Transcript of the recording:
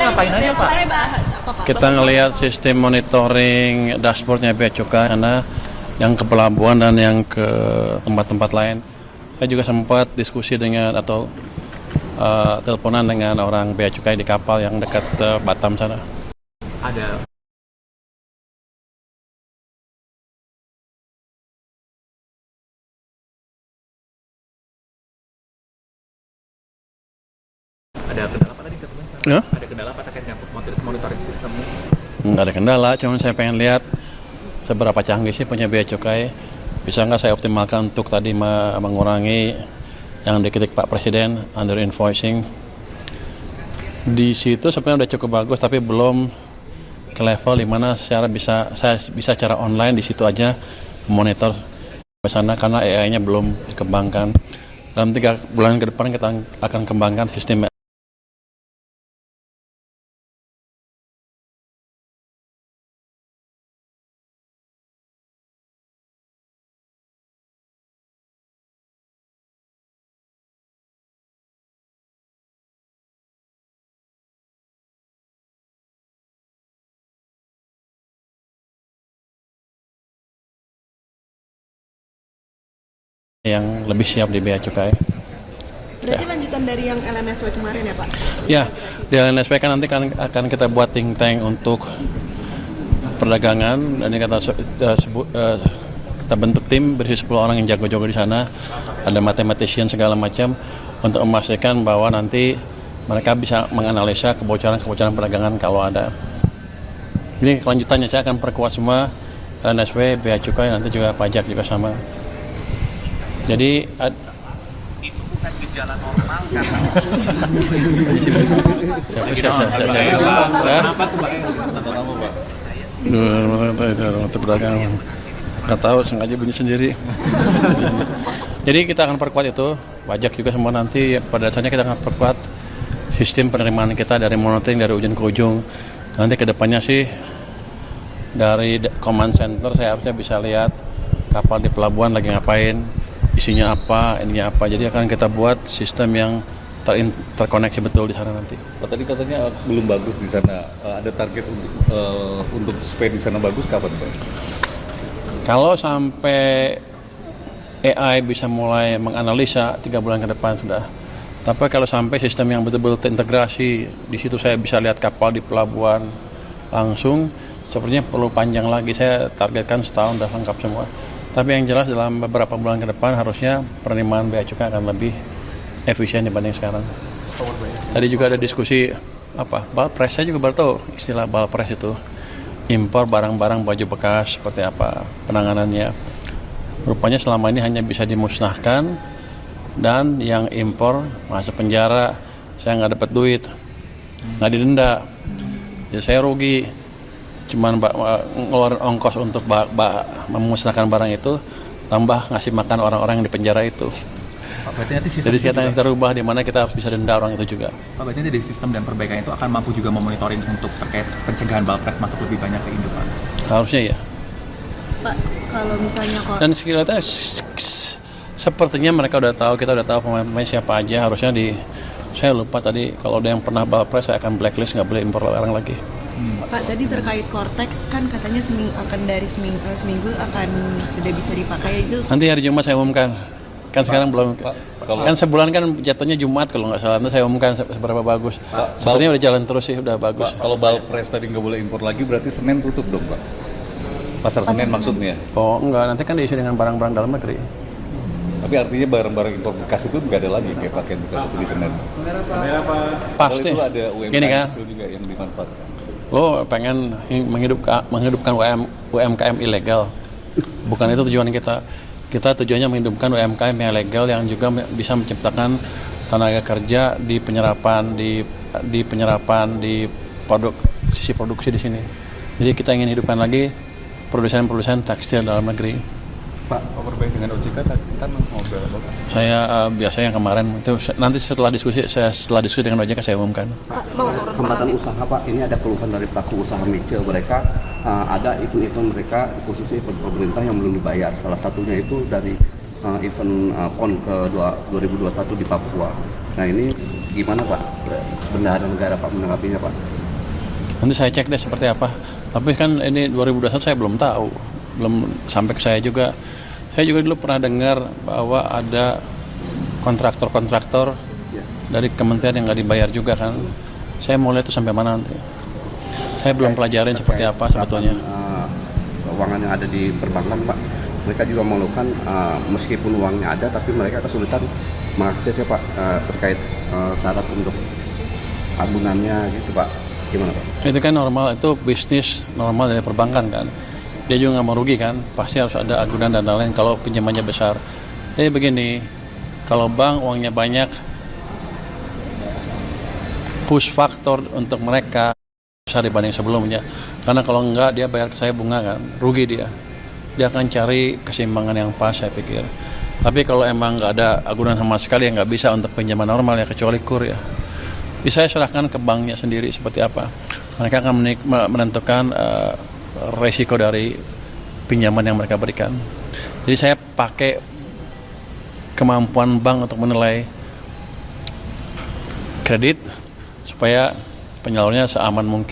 ngapain aja Pak? Kita ngelihat sistem monitoring dashboardnya Bea Cukai karena yang ke pelabuhan dan yang ke tempat-tempat lain. Saya juga sempat diskusi dengan atau teleponan dengan orang Bea Cukai di kapal yang dekat Batam sana. Ada kendala apa tadi ketemu? Ya? Ada kendala apa terkait dengan monitoring sistemnya? Nggak ada kendala, cuma saya pengen lihat seberapa canggih sih punya Bea Cukai. Bisa nggak saya optimalkan untuk tadi mengurangi yang dikritik Pak Presiden, under invoicing. Di situ sebenarnya udah cukup bagus, tapi belum ke level di mana saya bisa secara online di situ aja monitor ke sana karena AI-nya belum dikembangkan. Dalam 3 bulan ke depan kita akan kembangkan sistem yang lebih siap di Bea Cukai. Berarti lanjutan dari yang LMSW kemarin ya Pak? Ya, di LMSW kan nanti akan kita buat think tank untuk perdagangan dan kita bentuk tim berisi 10 orang yang jago-jago di sana, ada mathematician segala macam untuk memastikan bahwa nanti mereka bisa menganalisa kebocoran perdagangan kalau ada. Ini kelanjutannya saya akan perkuat semua LMSW, Bea Cukai, nanti juga pajak juga sama. Jadi itu bukan gejala normal kan? Kenapa tuh Pak? Atau kamu Pak? Itu perdagangan. Nggak tahu, sengaja bunyi sendiri. Jadi kita akan perkuat itu, pajak juga semua nanti. Pada dasarnya kita akan perkuat sistem penerimaan kita dari monitoring dari ujung ke ujung. Nanti kedepannya sih dari command center saya harusnya bisa lihat kapal di pelabuhan lagi ngapain, isinya apa, ininya apa. Jadi akan kita buat sistem yang terkoneksi betul di sana nanti. Tadi katanya belum bagus di sana. Ada target untuk supaya di sana bagus kapan, Pak? Kalau sampai AI bisa mulai menganalisa 3 bulan ke depan sudah. Tapi kalau sampai sistem yang betul-betul terintegrasi, di situ saya bisa lihat kapal di pelabuhan langsung, sepertinya perlu panjang lagi. Saya targetkan setahun sudah lengkap semua. Tapi yang jelas dalam beberapa bulan ke depan harusnya penerimaan Bea Cukai akan lebih efisien dibanding sekarang. Tadi juga ada diskusi balpres. Saya juga baru tahu istilah balpres itu. Impor barang-barang baju bekas seperti apa penanganannya. Rupanya selama ini hanya bisa dimusnahkan dan yang impor masuk penjara. Saya nggak dapat duit, nggak didenda. Jadi saya rugi. Cuman ngeluarin ongkos untuk memusnahkan barang itu, tambah ngasih makan orang-orang yang di penjara itu. Pak, berarti nanti jadi sekarang kita rubah di mana kita harus bisa denda orang itu juga. Pak, berarti dari sistem dan perbaikan itu akan mampu juga memonitoring untuk terkait pencegahan balpres masuk lebih banyak ke Indo, Pak? Harusnya ya. Pak, kalau misalnya dan sekiranya sepertinya mereka udah tahu, kita udah tahu pemain siapa aja. Harusnya saya lupa tadi kalau ada yang pernah balpres saya akan blacklist, nggak boleh impor barang lagi. Pak, tadi terkait Cortex kan katanya seminggu akan sudah bisa dipakai itu. Nanti hari Jumat saya umumkan. Kan sekarang belum. Kan sebulan kan jatuhnya Jumat kalau nggak salah. Nanti saya umumkan seberapa bagus. Sepertinya udah jalan terus sih, udah bagus. Kalau balpres tadi nggak boleh impor lagi, berarti Senin tutup dong, Pak? Pasar Senen maksudnya? Oh enggak, nanti kan diisi dengan barang-barang dalam negeri. Tapi artinya barang-barang impor bekas itu nggak ada lagi kayak pakaian bekas di Senin. Pasti. Kalau itu ada UMKM kan? kecil juga yang dimanfaatkan. Lo pengen menghidupkan UMKM ilegal. Bukan itu tujuan kita. Kita tujuannya menghidupkan UMKM yang legal yang juga bisa menciptakan tenaga kerja di penyerapan di sisi produksi di sini. Jadi kita ingin hidupkan lagi produsen-produsen tekstil dalam negeri. Pak, overbaik dengan OJK kita ngobrol apa? Saya biasanya yang kemarin itu nanti setelah diskusi dengan OJK saya umumkan. Hambatan usaha Pak, ini ada keluhan dari pelaku usaha micil mereka, ada event-event mereka khususnya event pemerintah yang belum dibayar. Salah satunya itu dari event PON ke 2021 di Papua. Nah ini gimana Pak bendahara negara Pak menanggapinya Pak? Nanti saya cek deh seperti apa. Tapi kan ini 2021 saya belum tahu, belum sampai ke saya juga. Saya juga dulu pernah dengar bahwa ada kontraktor-kontraktor dari kementerian yang nggak dibayar juga kan. Saya mau lihat itu sampai mana nanti. Saya belum pelajarin seperti apa sebetulnya. Keuangan yang ada di perbankan Pak, mereka juga mengeluhkan meskipun uangnya ada, tapi mereka kesulitan mengaksesnya Pak, terkait syarat untuk agunannya gitu Pak. Gimana Pak? Itu kan normal, itu bisnis normal dari perbankan kan. Dia juga nggak mau rugi kan, pasti harus ada agunan dan lain-lain kalau pinjamannya besar. Jadi begini, kalau bank uangnya banyak, push faktor untuk mereka besar dibanding sebelumnya. Karena kalau enggak dia bayar ke saya bunga kan, rugi dia. Dia akan cari keseimbangan yang pas saya pikir. Tapi kalau emang nggak ada agunan sama sekali yang nggak bisa untuk pinjaman normal ya kecuali kur ya. Jadi saya serahkan ke banknya sendiri seperti apa. Mereka akan menentukan resiko dari pinjaman yang mereka berikan. Jadi saya pakai kemampuan bank untuk menilai kredit supaya penyalurnya seaman mungkin.